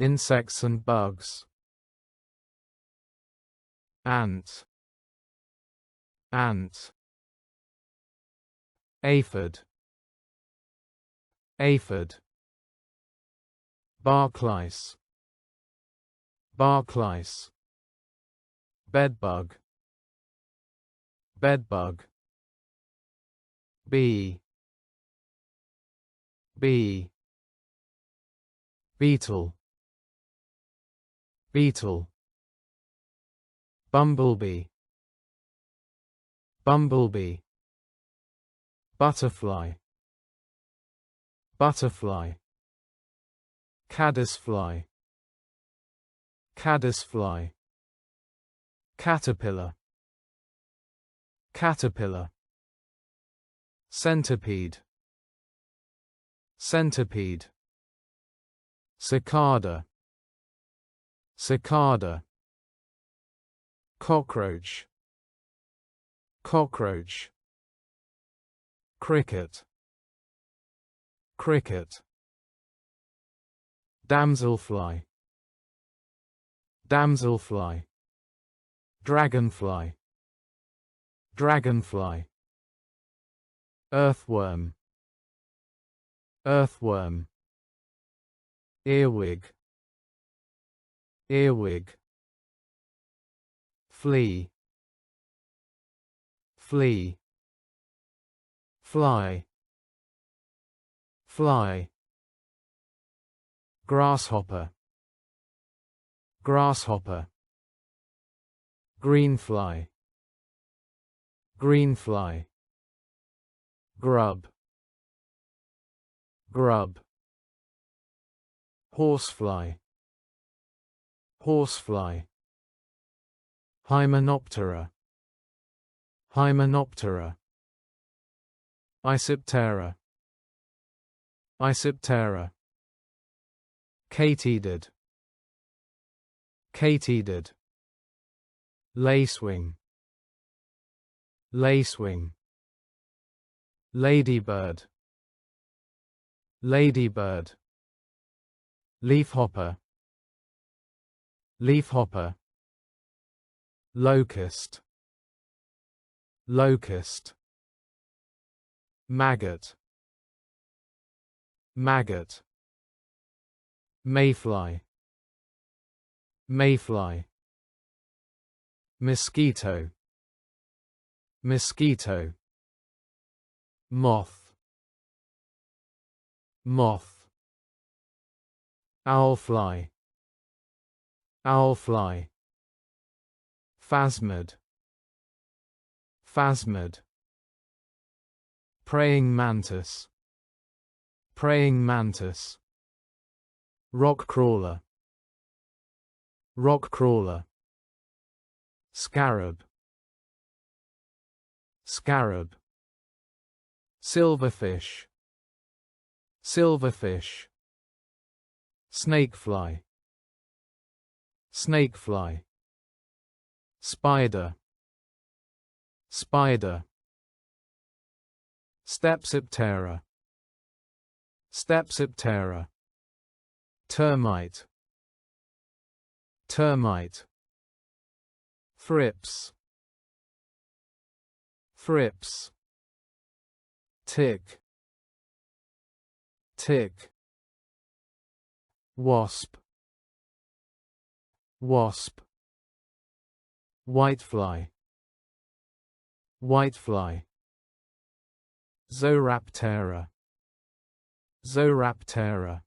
Insects and bugs. Ant. Ant. Aphid. Aphid. Barklice. Barklice. Bedbug. Bedbug. Bee. Bee. Beetle. Beetle. Bumblebee. Bumblebee. Butterfly. Butterfly. Caddisfly. Caddisfly. Caterpillar. Caterpillar. Centipede. Centipede. Cicada. Cicada. Cockroach. Cockroach. Cricket. Cricket. Damselfly. Damselfly. Dragonfly. Dragonfly. Earthworm. Earthworm. Earwig. Earwig. Flea. Flea. Fly. Fly. Grasshopper. Grasshopper. Greenfly. Greenfly. Grub. Grub. Horsefly. Horsefly. Hymenoptera. Hymenoptera. Isoptera. Isoptera. Katydid. Katydid. Lacewing. Lacewing. Ladybird. Ladybird. Leafhopper. Leafhopper. Locust. Locust. Maggot. Maggot. Mayfly. Mayfly. Mosquito. Mosquito. Moth. Moth. Owlfly. Owlfly. Phasmid. Phasmid. Praying mantis. Praying mantis. Rock crawler. Rock crawler. Scarab. Scarab. Silverfish. Silverfish. Snakefly. Snakefly. Spider. Spider. Isoptera. Isoptera. Termite. Termite. Thrips. Thrips. Tick. Tick. Wasp. Wasp. Whitefly. Whitefly. Zooptera. Zooptera.